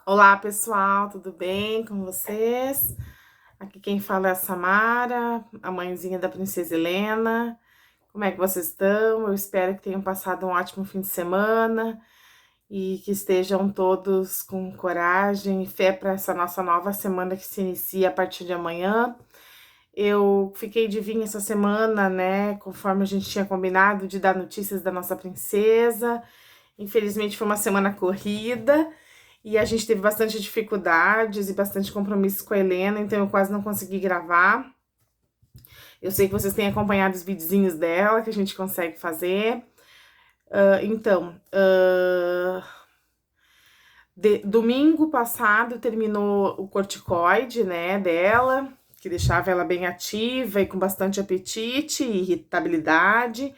Olá, pessoal, tudo bem com vocês? Aqui quem fala é a Samara, a mãezinha da Princesa Helena. Como é que vocês estão? Eu espero que tenham passado um ótimo fim de semana e que estejam todos com coragem e fé para essa nossa nova semana que se inicia a partir de amanhã. Eu fiquei de vir essa semana, né, conforme a gente tinha combinado, de dar notícias da nossa princesa. Infelizmente foi uma semana corrida. E a gente teve bastante dificuldades e bastante compromissos com a Helena, então eu quase não consegui gravar. Eu sei que vocês têm acompanhado os videozinhos dela que a gente consegue fazer. Domingo passado terminou o corticoide, né, dela, que deixava ela bem ativa e com bastante apetite e irritabilidade,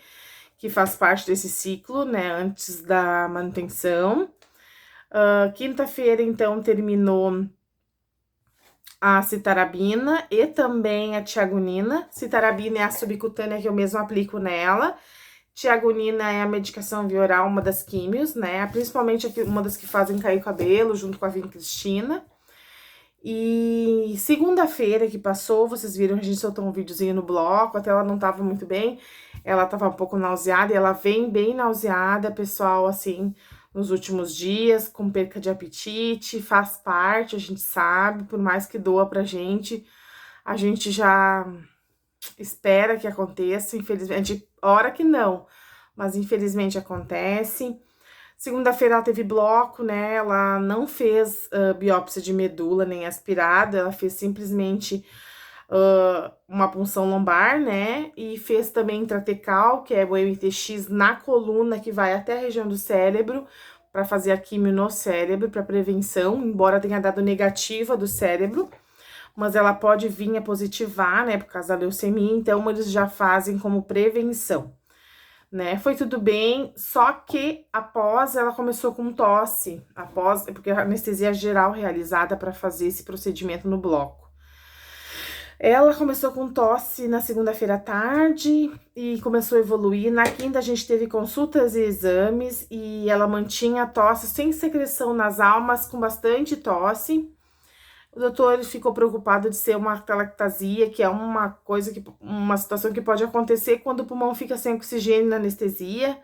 que faz parte desse ciclo, né, antes da manutenção. Quinta-feira, então, terminou a citarabina e também a tiagunina. Citarabina é a subcutânea que eu mesmo aplico nela. Tiagunina é a medicação via oral, uma das químios, né? Principalmente uma das que fazem cair o cabelo, junto com a vincristina. E segunda-feira que passou, vocês viram, a gente soltou um videozinho no bloco, até ela não tava muito bem, ela tava um pouco nauseada, e ela vem bem nauseada, pessoal, assim, nos últimos dias, com perca de apetite, faz parte, a gente sabe, por mais que doa pra gente, a gente já espera que aconteça, infelizmente, hora que não, mas infelizmente acontece. Segunda-feira ela teve bloco, né? Ela não fez biópsia de medula nem aspirada, ela fez simplesmente uma punção lombar, né? E fez também intratecal, que é o MTX na coluna, que vai até a região do cérebro, para fazer a quimio no cérebro, para prevenção, embora tenha dado negativa do cérebro, mas ela pode vir a positivar, né? Por causa da leucemia, então eles já fazem como prevenção, né? Foi tudo bem, só que após ela começou com tosse, porque a anestesia geral realizada para fazer esse procedimento no bloco. Ela começou com tosse na segunda-feira à tarde e começou a evoluir. Na quinta a gente teve consultas e exames e ela mantinha a tosse sem secreção nasal, mas com bastante tosse. O doutor ficou preocupado de ser uma atelectasia, que é uma situação que pode acontecer quando o pulmão fica sem oxigênio na anestesia.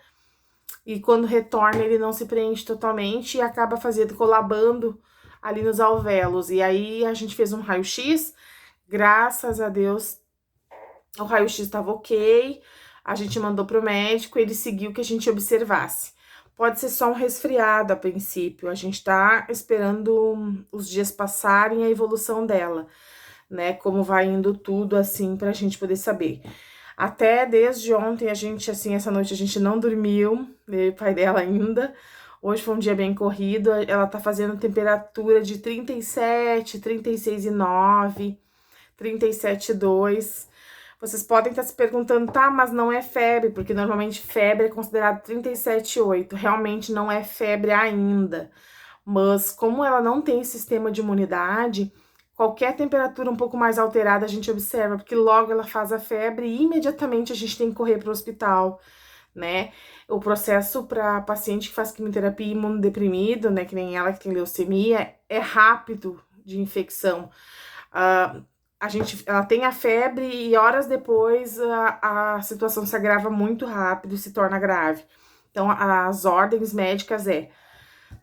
E quando retorna, ele não se preenche totalmente e acaba colabando ali nos alvéolos. E aí a gente fez um raio-x, graças a Deus, o raio-x estava ok, a gente mandou pro médico, ele seguiu que a gente observasse. Pode ser só um resfriado a princípio, a gente tá esperando os dias passarem a evolução dela, né? Como vai indo tudo assim pra gente poder saber. Até desde ontem a gente, assim, essa noite a gente não dormiu, eu e o pai dela ainda. Hoje foi um dia bem corrido, ela tá fazendo temperatura de 37, 36,9, 37,2. Vocês podem estar se perguntando, tá, mas não é febre, porque normalmente febre é considerado 37,8. Realmente não é febre ainda. Mas como ela não tem sistema de imunidade, qualquer temperatura um pouco mais alterada a gente observa, porque logo ela faz a febre e imediatamente a gente tem que correr para o hospital, né? O processo para paciente que faz quimioterapia imunodeprimido, né, que nem ela que tem leucemia, é rápido de infecção. Uh, ela tem a febre e horas depois a situação se agrava muito rápido e se torna grave. Então, as ordens médicas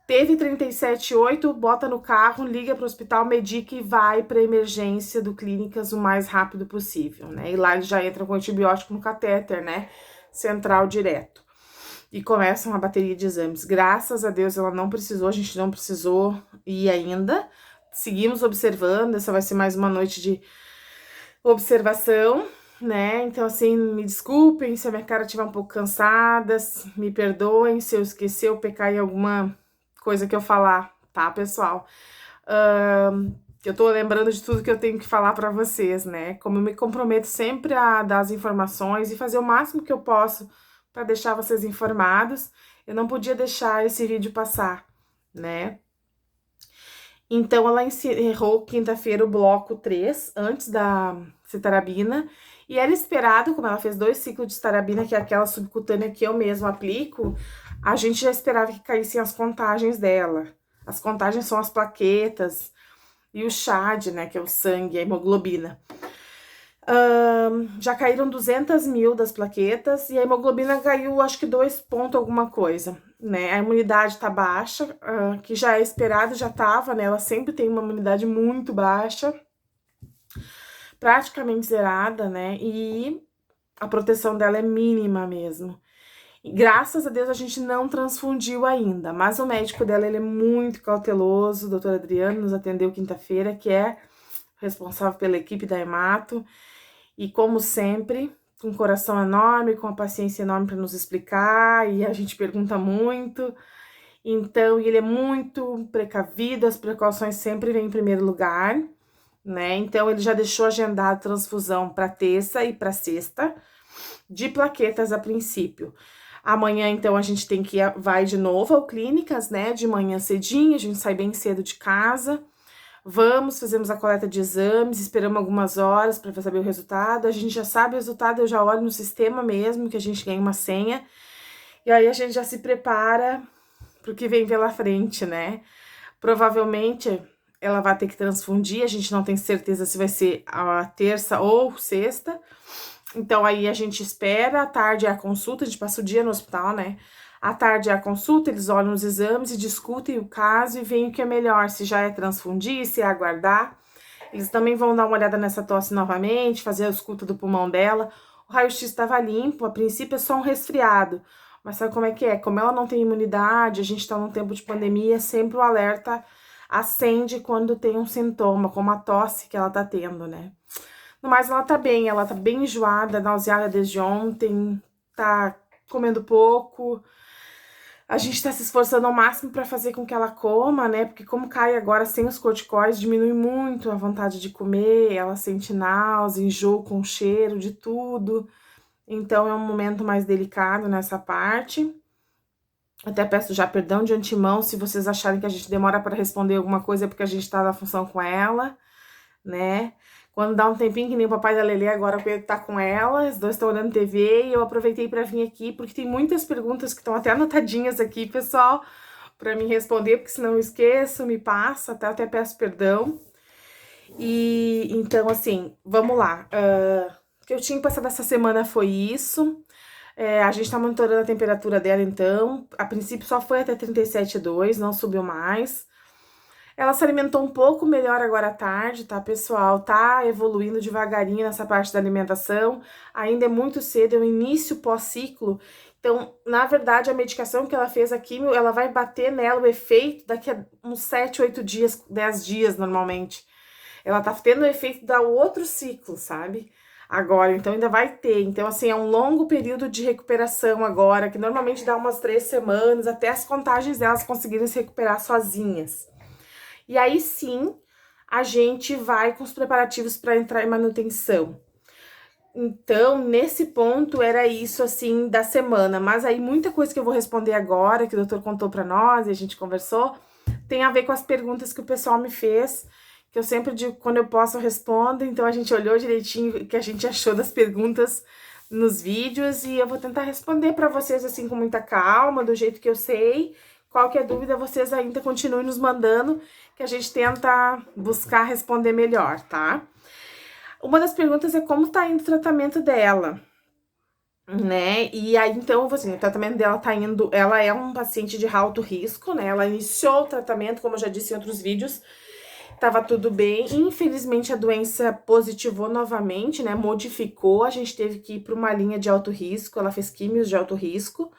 teve 37,8, bota no carro, liga para o hospital, medica e vai para emergência do Clínicas o mais rápido possível, né? E lá eles já entram com antibiótico no catéter, né? Central direto. E começam a bateria de exames. Graças a Deus ela não precisou, a gente não precisou ir ainda. Seguimos observando, essa vai ser mais uma noite de observação, né? Então, assim, me desculpem se a minha cara estiver um pouco cansada, me perdoem se eu esquecer ou pecar em alguma coisa que eu falar, tá, pessoal? Eu tô lembrando de tudo que eu tenho que falar pra vocês, né? Como eu me comprometo sempre a dar as informações e fazer o máximo que eu posso pra deixar vocês informados, eu não podia deixar esse vídeo passar, né? Então, ela encerrou quinta-feira o bloco 3, antes da citarabina, e era esperado, como ela fez 2 ciclos de citarabina, que é aquela subcutânea que eu mesma aplico, a gente já esperava que caíssem as contagens dela, As contagens são as plaquetas e o CHAD, né, que é o sangue, a hemoglobina. Já caíram 200 mil das plaquetas e a hemoglobina caiu, acho que 2 pontos alguma coisa, né? A imunidade tá baixa, que já é esperado, já tava, né? Ela sempre tem uma imunidade muito baixa, praticamente zerada, né? E a proteção dela é mínima mesmo. E graças a Deus a gente não transfundiu ainda, mas o médico dela, ele é muito cauteloso, o doutor Adriano nos atendeu quinta-feira, que é responsável pela equipe da Hemato. E como sempre, com um coração enorme, com a paciência enorme para nos explicar, e a gente pergunta muito. Então, ele é muito precavido, as precauções sempre vêm em primeiro lugar, né? Então, ele já deixou agendado a transfusão para terça e para sexta, de plaquetas a princípio. Amanhã, então, a gente vai de novo ao clínicas, né? De manhã cedinho, a gente sai bem cedo de casa. Fazemos a coleta de exames, esperamos algumas horas para saber o resultado. A gente já sabe o resultado, eu já olho no sistema mesmo, que a gente ganha uma senha. E aí a gente já se prepara para o que vem pela frente, né? Provavelmente ela vai ter que transfundir, a gente não tem certeza se vai ser a terça ou sexta. Então aí a gente espera, à tarde é a consulta, a gente passa o dia no hospital, né? À tarde é a consulta, eles olham os exames e discutem o caso e veem o que é melhor, se já é transfundir, se é aguardar. Eles também vão dar uma olhada nessa tosse novamente, fazer a escuta do pulmão dela. O raio-x estava limpo, a princípio é só um resfriado. Mas sabe como é que é? Como ela não tem imunidade, a gente está num tempo de pandemia, sempre o alerta acende quando tem um sintoma, como a tosse que ela tá tendo, né? Mas ela tá bem enjoada, nauseada desde ontem, tá comendo pouco. A gente tá se esforçando ao máximo para fazer com que ela coma, né? Porque como cai agora sem os corticóides, diminui muito a vontade de comer, ela sente náusea, enjoo com cheiro de tudo. Então é um momento mais delicado nessa parte. Até peço já perdão de antemão se vocês acharem que a gente demora para responder alguma coisa, é porque a gente tá na função com ela, né? Quando dá um tempinho, que nem o papai da Lelê, agora o Pedro tá com ela, os dois estão olhando TV e eu aproveitei para vir aqui, porque tem muitas perguntas que estão até anotadinhas aqui, pessoal, para me responder, porque senão eu esqueço, me passa, até peço perdão. E então, assim, vamos lá. O que eu tinha passado essa semana foi isso. A gente tá monitorando a temperatura dela, então. A princípio só foi até 37,2, não subiu mais. Ela se alimentou um pouco melhor agora à tarde, tá, pessoal? Tá evoluindo devagarinho nessa parte da alimentação. Ainda é muito cedo, é o início pós-ciclo. Então, na verdade, a medicação que ela fez, a químio, ela vai bater nela o efeito daqui a uns 7, 8 dias, 10 dias, normalmente. Ela tá tendo o efeito da outro ciclo, sabe? Agora, então ainda vai ter. Então, assim, é um longo período de recuperação agora, que normalmente dá umas 3 semanas, até as contagens delas conseguirem se recuperar sozinhas. E aí sim, a gente vai com os preparativos para entrar em manutenção. Então, nesse ponto, era isso, assim, da semana. Mas aí, muita coisa que eu vou responder agora, que o doutor contou para nós e a gente conversou, tem a ver com as perguntas que o pessoal me fez, que eu sempre digo, quando eu posso, eu respondo. Então, a gente olhou direitinho o que a gente achou das perguntas nos vídeos e eu vou tentar responder para vocês, assim, com muita calma, do jeito que eu sei. Qualquer dúvida, vocês ainda continuem nos mandando, que a gente tenta buscar responder melhor, tá? Uma das perguntas é como tá indo o tratamento dela, né? E aí, então, assim, o tratamento dela tá indo... Ela é um paciente de alto risco, né? Ela iniciou o tratamento, como eu já disse em outros vídeos, tava tudo bem. Infelizmente, a doença positivou novamente, né? Modificou, a gente teve que ir para uma linha de alto risco, ela fez químios de alto risco.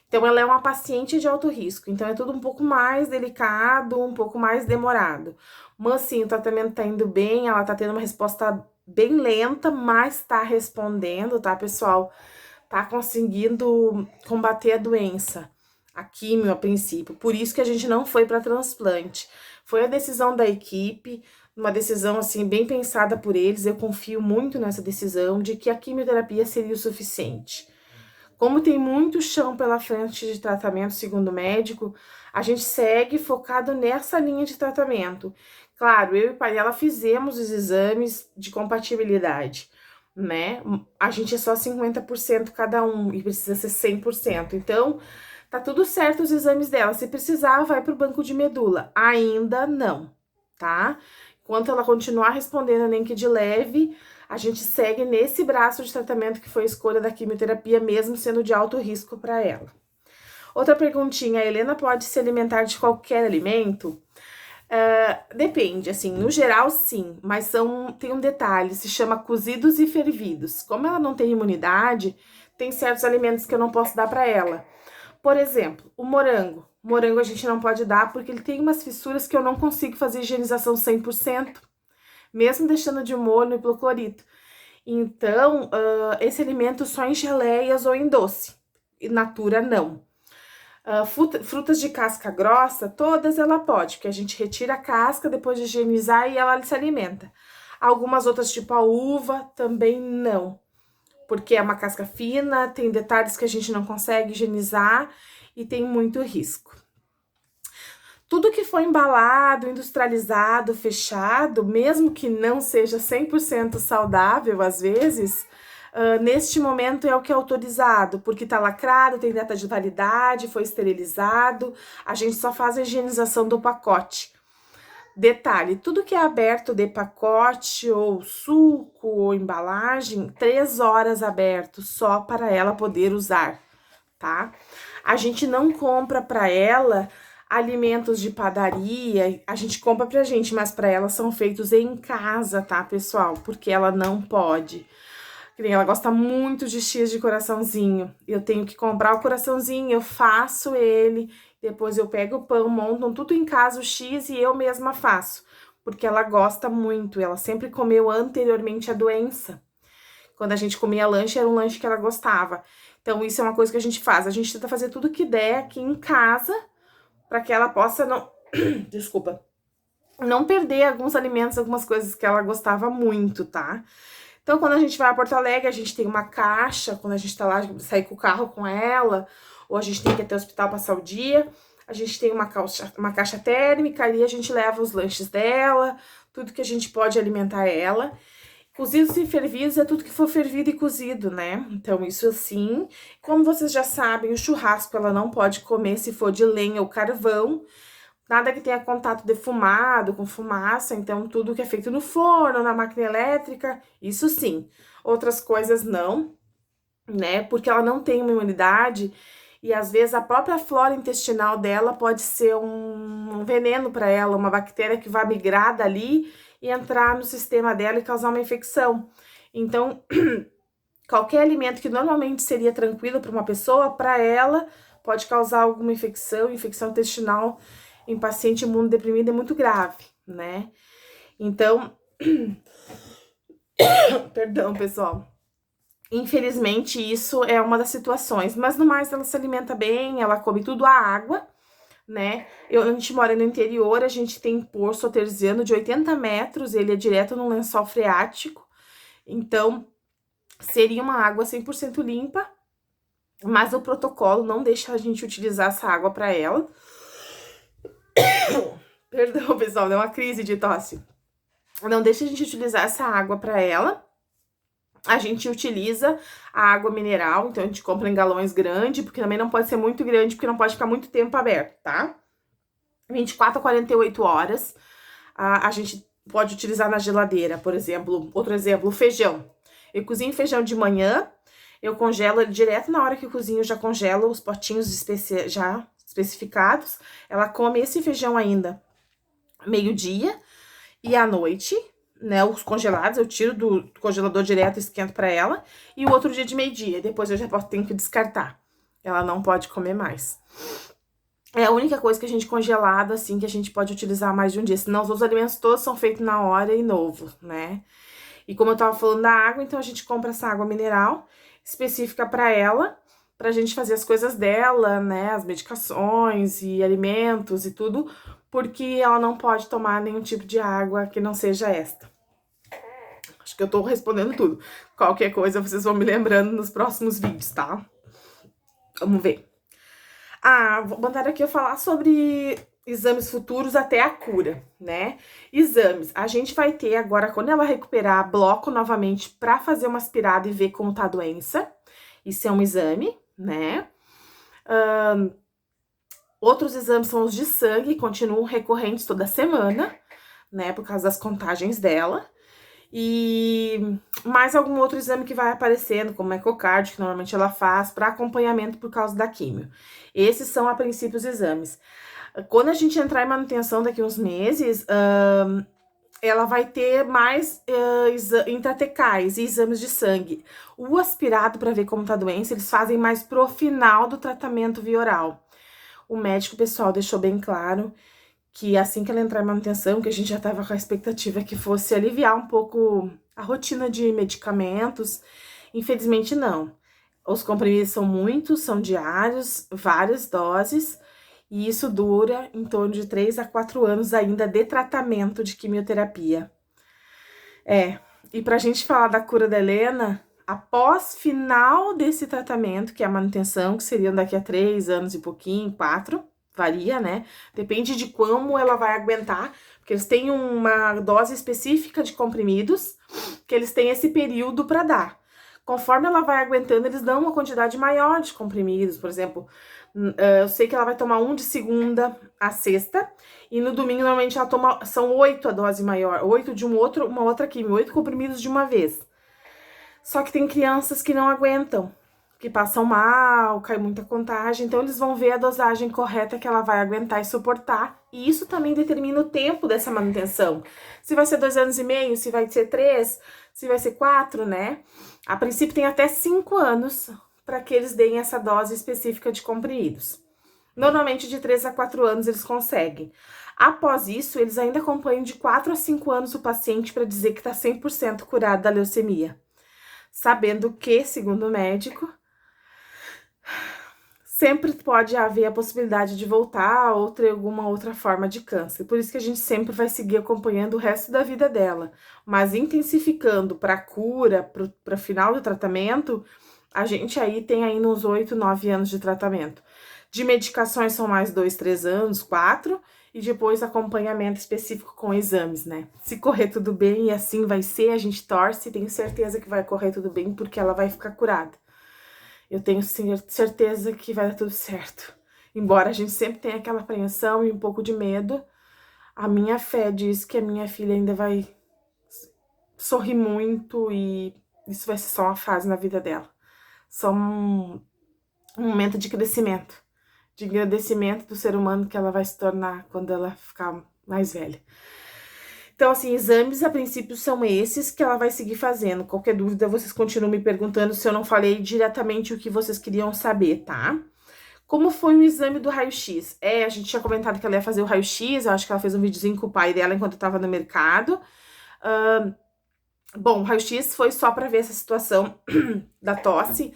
Então, ela é uma paciente de alto risco. Então, é tudo um pouco mais delicado, um pouco mais demorado. Mas, sim, o tratamento tá indo bem, ela tá tendo uma resposta bem lenta, mas tá respondendo, tá, pessoal? Tá conseguindo combater a doença, a químio, a princípio. Por isso que a gente não foi para transplante. Foi a decisão da equipe, uma decisão, assim, bem pensada por eles. Eu confio muito nessa decisão de que a quimioterapia seria o suficiente. Como tem muito chão pela frente de tratamento, segundo o médico, a gente segue focado nessa linha de tratamento. Claro, eu e o pai dela fizemos os exames de compatibilidade, né? A gente é só 50% cada um e precisa ser 100%. Então, Tá tudo certo os exames dela. Se precisar, vai pro banco de medula. Ainda não, tá? Enquanto ela continuar respondendo nem que de leve, a gente segue nesse braço de tratamento que foi a escolha da quimioterapia, mesmo sendo de alto risco para ela. Outra perguntinha, a Helena pode se alimentar de qualquer alimento? Depende, assim, no geral sim, mas tem um detalhe, se chama cozidos e fervidos. Como ela não tem imunidade, tem certos alimentos que eu não posso dar para ela. Por exemplo, o morango. Morango a gente não pode dar porque ele tem umas fissuras que eu não consigo fazer higienização 100%, mesmo deixando de molho e hipoclorito. Então, esse alimento só em geleias ou em doce. In natura, não. Frutas de casca grossa, todas ela pode, porque a gente retira a casca depois de higienizar e ela se alimenta. Algumas outras, tipo a uva, também não, porque é uma casca fina, tem detalhes que a gente não consegue higienizar e tem muito risco. Tudo que for embalado, industrializado, fechado, mesmo que não seja 100% saudável, às vezes, neste momento é o que é autorizado, porque tá lacrado, tem data de validade, foi esterilizado, a gente só faz a higienização do pacote. Detalhe, tudo que é aberto de pacote, ou suco, ou embalagem, 3 horas aberto, só para ela poder usar, tá? A gente não compra para ela alimentos de padaria, a gente compra pra gente, mas para ela são feitos em casa, tá, pessoal? Porque ela não pode. Ela gosta muito de X de coraçãozinho. Eu tenho que comprar o coraçãozinho, eu faço ele, depois eu pego o pão, montam tudo em casa o X e eu mesma faço. Porque ela gosta muito, ela sempre comeu anteriormente a doença. Quando a gente comia lanche, era um lanche que ela gostava. Então, isso é uma coisa que a gente faz. A gente tenta fazer tudo que der aqui em casa, para que ela possa não... Desculpa. Não perder alguns alimentos, algumas coisas que ela gostava muito, tá? Então, quando a gente vai a Porto Alegre, a gente tem uma caixa, quando a gente tá lá, sair com o carro com ela, ou a gente tem que ir até o hospital passar o dia, a gente tem uma caixa térmica, ali a gente leva os lanches dela, tudo que a gente pode alimentar ela. Cozidos e fervidos é tudo que for fervido e cozido, né? Então, isso assim. Como vocês já sabem, o churrasco ela não pode comer se for de lenha ou carvão. Nada que tenha contato defumado, com fumaça. Então, tudo que é feito no forno, na máquina elétrica, isso sim. Outras coisas não, né? Porque ela não tem uma imunidade e às vezes a própria flora intestinal dela pode ser um veneno para ela, uma bactéria que vai migrar dali e entrar no sistema dela e causar uma infecção. Então, qualquer alimento que normalmente seria tranquilo para uma pessoa, para ela pode causar alguma infecção intestinal em paciente imunodeprimido é muito grave, né? Então, perdão, pessoal. Infelizmente, isso é uma das situações, mas no mais ela se alimenta bem, ela come tudo a água, né? A gente mora no interior, a gente tem poço artesiano de 80 metros, ele é direto no lençol freático, então seria uma água 100% limpa, mas o protocolo não deixa a gente utilizar essa água para ela. Perdão, pessoal, deu uma crise de tosse. Não deixa a gente utilizar essa água para ela. A gente utiliza a água mineral, então a gente compra em galões grandes, porque também não pode ser muito grande, porque não pode ficar muito tempo aberto, tá? 24 a 48 horas, a gente pode utilizar na geladeira, por exemplo. Outro exemplo, o feijão. Eu cozinho feijão de manhã, eu congelo ele direto na hora que eu cozinho, eu já congelo os potinhos já especificados. Ela come esse feijão ainda meio-dia e à noite, né, os congelados, eu tiro do congelador direto e esquento para ela, e o outro dia de meio-dia, depois eu já tenho que descartar. Ela não pode comer mais. É a única coisa que a gente congelada, assim, que a gente pode utilizar mais de um dia, senão os outros alimentos todos são feitos na hora e novo, né? E como eu tava falando da água, então a gente compra essa água mineral específica para ela, pra gente fazer as coisas dela, né, as medicações e alimentos e tudo, porque ela não pode tomar nenhum tipo de água que não seja esta. Acho que eu tô respondendo tudo. Qualquer coisa vocês vão me lembrando nos próximos vídeos, tá? Vamos ver. Vou mandar aqui eu falar sobre exames futuros até a cura, né? Exames. A gente vai ter agora, quando ela recuperar, bloco novamente pra fazer uma aspirada e ver como tá a doença. Isso é um exame, né? Outros exames são os de sangue, continuam recorrentes toda semana, né, por causa das contagens dela. E mais algum outro exame que vai aparecendo, como ecocardio, que normalmente ela faz para acompanhamento por causa da químio. Esses são, a princípio, os exames. Quando a gente entrar em manutenção daqui uns meses, ela vai ter mais intratecais e exames de sangue. O aspirado para ver como tá a doença, eles fazem mais pro final do tratamento via oral. O médico, pessoal, deixou bem claro que assim que ela entrar em manutenção, que a gente já tava com a expectativa que fosse aliviar um pouco a rotina de medicamentos, infelizmente não. Os comprimidos são muitos, são diários, várias doses, e isso dura em torno de 3 a 4 anos ainda de tratamento de quimioterapia. E pra gente falar da cura da Helena, após final desse tratamento, que é a manutenção, que seriam daqui a 3 anos e pouquinho, 4, varia, né? Depende de como ela vai aguentar, porque eles têm uma dose específica de comprimidos, que eles têm esse período para dar. Conforme ela vai aguentando, eles dão uma quantidade maior de comprimidos. Por exemplo, eu sei que ela vai tomar um de segunda a sexta, e no domingo, normalmente, ela toma, são 8 a dose maior, 8 de uma outra quimio, 8 comprimidos de uma vez. Só que tem crianças que não aguentam, que passam mal, cai muita contagem, então eles vão ver a dosagem correta que ela vai aguentar e suportar, e isso também determina o tempo dessa manutenção. Se vai ser 2 anos e meio, se vai ser 3, se vai ser 4, né? A princípio tem até 5 anos para que eles deem essa dose específica de comprimidos. Normalmente de 3 a 4 anos eles conseguem. Após isso, eles ainda acompanham de 4 a 5 anos o paciente para dizer que está 100% curado da leucemia. Sabendo que, segundo o médico, sempre pode haver a possibilidade de voltar ou ter alguma outra forma de câncer. Por isso que a gente sempre vai seguir acompanhando o resto da vida dela. Mas intensificando para a cura, para o final do tratamento, a gente aí tem ainda uns 8, 9 anos de tratamento. De medicações são mais 2, 3 anos, 4, e depois acompanhamento específico com exames, né? Se correr tudo bem, e assim vai ser, a gente torce, tenho certeza que vai correr tudo bem, porque ela vai ficar curada. Eu tenho certeza que vai dar tudo certo. Embora a gente sempre tenha aquela apreensão e um pouco de medo, a minha fé diz que a minha filha ainda vai sorrir muito e isso vai ser só uma fase na vida dela. Só um momento de crescimento, de agradecimento do ser humano que ela vai se tornar quando ela ficar mais velha. Então, assim, exames a princípio são esses que ela vai seguir fazendo. Qualquer dúvida, vocês continuam me perguntando se eu não falei diretamente o que vocês queriam saber, tá? Como foi o exame do raio-x? A gente tinha comentado que ela ia fazer o raio-x, eu acho que ela fez um videozinho com o pai dela enquanto eu tava no mercado. Bom, o raio-x foi só pra ver essa situação da tosse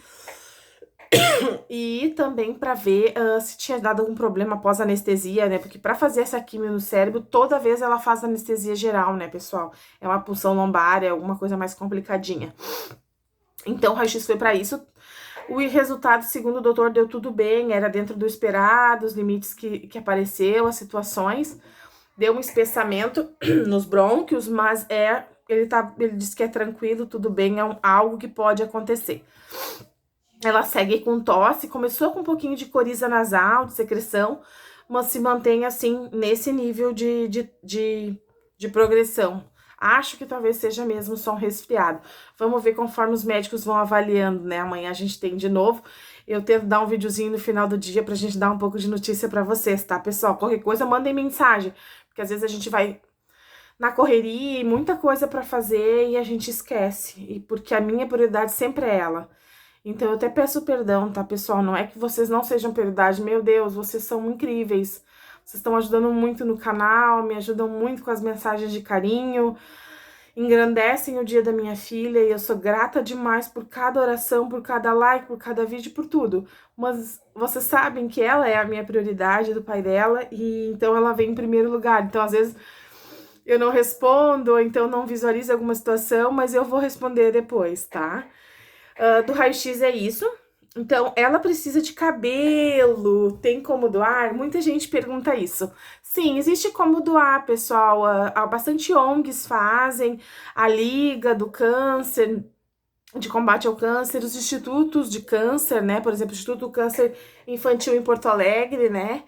e também para ver se tinha dado algum problema após a anestesia, né? Porque para fazer essa quimio no cérebro, toda vez ela faz anestesia geral, né, pessoal? É uma punção lombar, é alguma coisa mais complicadinha. Então, o raio-x foi para isso. O resultado, segundo o doutor, deu tudo bem, era dentro do esperado, os limites que apareceu, as situações. Deu um espessamento nos brônquios, mas ele disse que é tranquilo, tudo bem, é algo que pode acontecer. Ela segue com tosse, começou com um pouquinho de coriza nasal, de secreção, mas se mantém assim, nesse nível de progressão. Acho que talvez seja mesmo só um resfriado. Vamos ver conforme os médicos vão avaliando, né? Amanhã a gente tem de novo. Eu tento dar um videozinho no final do dia pra gente dar um pouco de notícia pra vocês, tá, pessoal? Qualquer coisa, mandem mensagem, porque às vezes a gente vai na correria e muita coisa pra fazer e a gente esquece. E porque a minha prioridade sempre é ela. Então, eu até peço perdão, tá, pessoal? Não é que vocês não sejam prioridade. Meu Deus, vocês são incríveis. Vocês estão ajudando muito no canal, me ajudam muito com as mensagens de carinho, engrandecem o dia da minha filha e eu sou grata demais por cada oração, por cada like, por cada vídeo, por tudo. Mas vocês sabem que ela é a minha prioridade, do pai dela, e então ela vem em primeiro lugar. Então, às vezes, eu não respondo, ou então não visualizo alguma situação, mas eu vou responder depois, tá? Do raio-x é isso. Então, ela precisa de cabelo, tem como doar? Muita gente pergunta isso. Sim, existe como doar, pessoal. Bastante ONGs fazem, a Liga do Câncer, de combate ao câncer, os institutos de câncer, né? Por exemplo, o Instituto Câncer Infantil em Porto Alegre, né?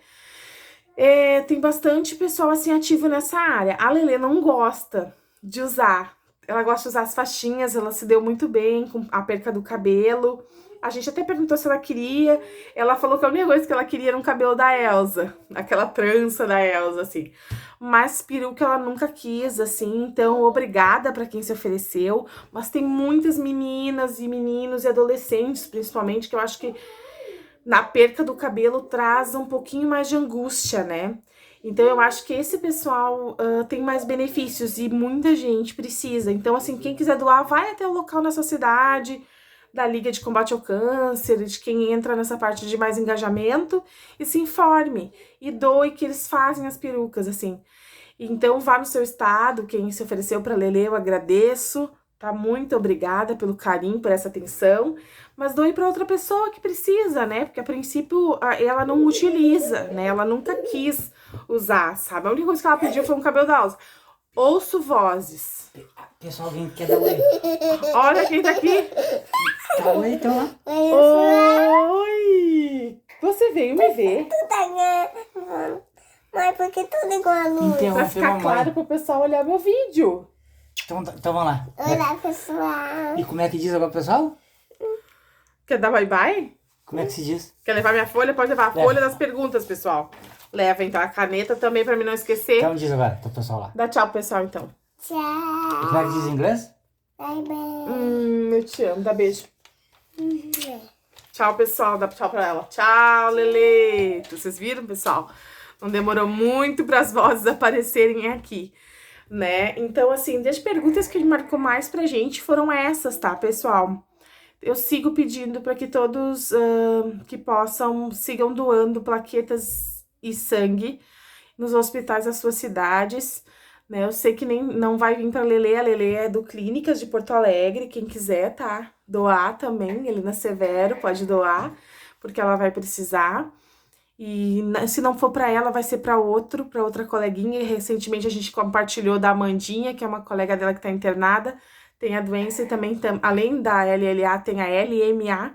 Tem bastante pessoal assim ativo nessa área. A Lelê não gosta de usar. Ela gosta de usar as faixinhas, ela se deu muito bem com a perca do cabelo. A gente até perguntou se ela queria. Ela falou que a única coisa que ela queria era um cabelo da Elsa, aquela trança da Elsa, assim. Mas peruca ela nunca quis, assim. Então, obrigada pra quem se ofereceu. Mas tem muitas meninas e meninos e adolescentes, principalmente, que eu acho que na perca do cabelo traz um pouquinho mais de angústia, né? Então eu acho que esse pessoal tem mais benefícios e muita gente precisa. Então, assim, quem quiser doar, vai até o local na sua cidade, da Liga de Combate ao Câncer, de quem entra nessa parte de mais engajamento, e se informe. E doe, que eles fazem as perucas, assim. Então, vá no seu estado, quem se ofereceu para Lelê, eu agradeço, tá? Muito obrigada pelo carinho, por essa atenção. Mas doe para outra pessoa que precisa, né? Porque a princípio ela não utiliza, né? Ela nunca quis usar, sabe? A única coisa que ela pediu foi um cabelo da Elsa. Ouço vozes. Pessoal, alguém quer dar oi? Olha quem tá aqui. Dá oi, então lá. Oi! Você veio me ver. Tu tá ganhando. Mãe, porque tudo igual a luz. Pra ficar claro pro pessoal olhar meu vídeo. Então vamos lá. Olá, pessoal. E como é que diz agora, pessoal? Quer dar bye-bye? Como é que se diz? Quer levar minha folha? Pode levar a Leva. folha das perguntas, pessoal. Leva, então, a caneta também, pra mim não esquecer. Então diz agora, pro pessoal lá. Dá tchau pro pessoal, então. Tchau. E como é que diz em inglês? Bye, bye. Eu te amo. Dá beijo. Tchau, pessoal. Dá tchau pra ela. Tchau, Lelê. Vocês viram, pessoal? Não demorou muito para as vozes aparecerem aqui, né? Então, assim, das perguntas que marcou mais pra gente foram essas, tá, pessoal? Eu sigo pedindo para que todos que possam sigam doando plaquetas e sangue nos hospitais das suas cidades, né? Eu sei que não vai vir para Lelê, a Lelê é do Clínicas de Porto Alegre, quem quiser, tá? Doar também, Helena Severo pode doar, porque ela vai precisar. E se não for para ela, vai ser para outra coleguinha. E recentemente a gente compartilhou da Amandinha, que é uma colega dela que tá internada, tem a doença e também, além da LLA, tem a LMA,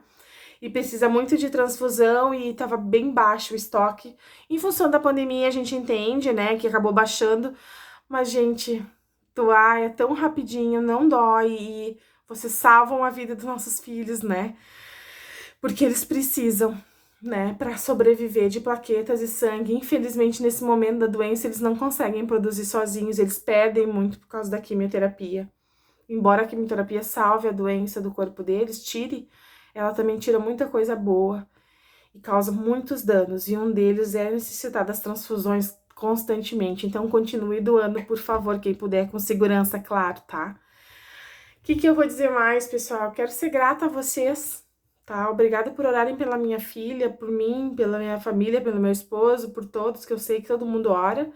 e precisa muito de transfusão e tava bem baixo o estoque. Em função da pandemia, a gente entende, né, que acabou baixando, mas, gente, doar é tão rapidinho, não dói, e vocês salvam a vida dos nossos filhos, né, porque eles precisam, né, para sobreviver de plaquetas e sangue. Infelizmente, nesse momento da doença, eles não conseguem produzir sozinhos, eles perdem muito por causa da quimioterapia. Embora a quimioterapia salve a doença do corpo deles, ela também tira muita coisa boa e causa muitos danos. E um deles é necessitar das transfusões constantemente. Então, continue doando, por favor, quem puder, com segurança, claro, tá? O que eu vou dizer mais, pessoal? Quero ser grata a vocês, tá? Obrigada por orarem pela minha filha, por mim, pela minha família, pelo meu esposo, por todos, que eu sei que todo mundo ora.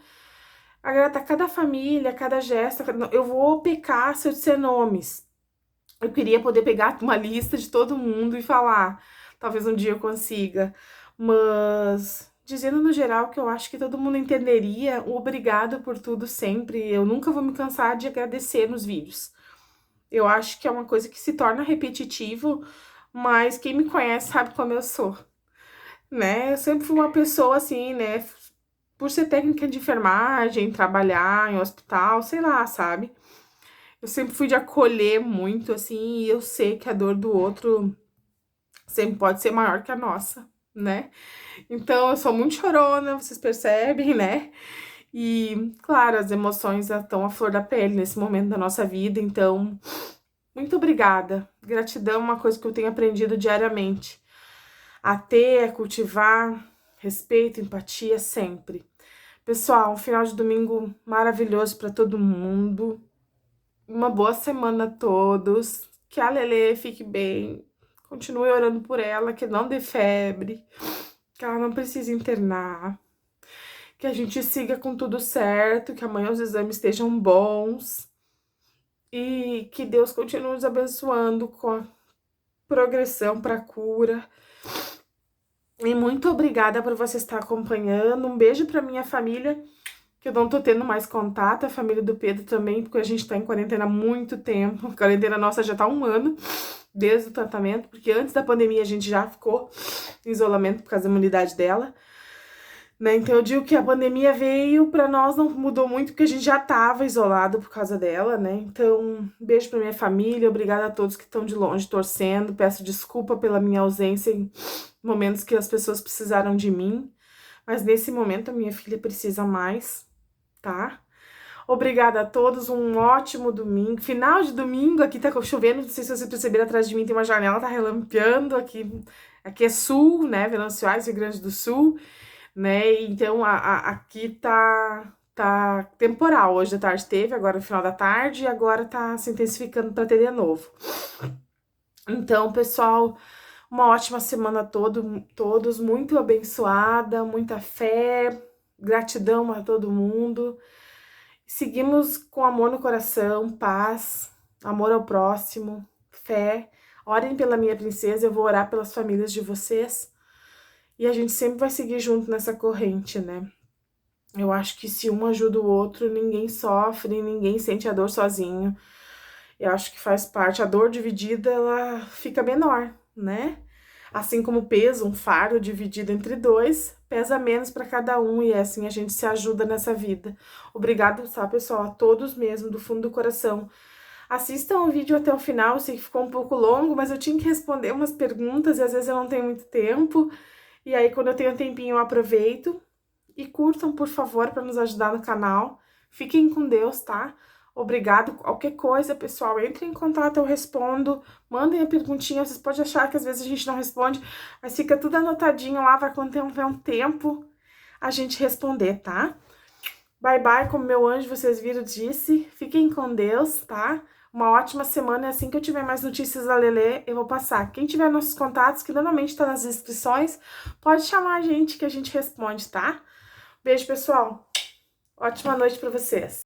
Agradecer cada família, cada gesto. Eu vou pecar se eu disser nomes. Eu queria poder pegar uma lista de todo mundo e falar. Talvez um dia eu consiga. Mas, dizendo no geral, que eu acho que todo mundo entenderia. O obrigado por tudo sempre. Eu nunca vou me cansar de agradecer nos vídeos. Eu acho que é uma coisa que se torna repetitivo, mas quem me conhece sabe como eu sou, né? Eu sempre fui uma pessoa assim, né? Por ser técnica de enfermagem, trabalhar em hospital, sei lá, sabe? Eu sempre fui de acolher muito, assim, e eu sei que a dor do outro sempre pode ser maior que a nossa, né? Então, eu sou muito chorona, vocês percebem, né? E, claro, as emoções estão à flor da pele nesse momento da nossa vida, então, muito obrigada. Gratidão é uma coisa que eu tenho aprendido diariamente. A ter, a cultivar, respeito, empatia sempre. Pessoal, um final de domingo maravilhoso para todo mundo. Uma boa semana a todos. Que a Lelê fique bem. Continue orando por ela, que não dê febre. Que ela não precise internar. Que a gente siga com tudo certo. Que amanhã os exames estejam bons. E que Deus continue nos abençoando com a progressão para a cura. E muito obrigada por você estar acompanhando. Um beijo para minha família, que eu não tô tendo mais contato. A família do Pedro também, porque a gente tá em quarentena há muito tempo. A quarentena nossa já tá 1 ano. desde o tratamento, porque antes da pandemia a gente já ficou em isolamento por causa da imunidade dela, né? Então eu digo que a pandemia veio pra nós, não mudou muito, porque a gente já tava isolado por causa dela, né? Então, beijo pra minha família, obrigada a todos que estão de longe torcendo, peço desculpa pela minha ausência em momentos que as pessoas precisaram de mim, mas nesse momento a minha filha precisa mais, tá? Obrigada a todos, um ótimo domingo. Final de domingo, aqui tá chovendo, não sei se vocês perceberam, atrás de mim tem uma janela, tá relampeando, aqui é sul, né, Venâncio Aires, Rio Grande do Sul, né, então aqui tá temporal, hoje à tarde teve, agora no final da tarde, e agora tá se intensificando para ter de novo. Então, pessoal, uma ótima semana a todos, muito abençoada, muita fé, gratidão a todo mundo. Seguimos com amor no coração, paz, amor ao próximo, fé. Orem pela minha princesa, eu vou orar pelas famílias de vocês. E a gente sempre vai seguir junto nessa corrente, né? Eu acho que se um ajuda o outro, ninguém sofre, ninguém sente a dor sozinho. Eu acho que faz parte. A dor dividida, ela fica menor, né? Assim como o peso, um fardo dividido entre dois, pesa menos para cada um e assim a gente se ajuda nessa vida. Obrigada, tá, pessoal? A todos mesmo, do fundo do coração. Assistam o vídeo até o final, eu sei que ficou um pouco longo, mas eu tinha que responder umas perguntas e às vezes eu não tenho muito tempo. E aí, quando eu tenho um tempinho, eu aproveito. E curtam, por favor, para nos ajudar no canal. Fiquem com Deus, tá? Obrigado. Qualquer coisa, pessoal, entre em contato, eu respondo. Mandem a perguntinha. Vocês podem achar que às vezes a gente não responde, mas fica tudo anotadinho lá, vai quando tiver um tempo a gente responder, tá? Bye, bye, como meu anjo, vocês viram, disse. Fiquem com Deus, tá? Uma ótima semana. E assim que eu tiver mais notícias da Lelê, eu vou passar. Quem tiver nossos contatos, que normalmente tá nas descrições, pode chamar a gente que a gente responde, tá? Beijo, pessoal. Ótima noite pra vocês.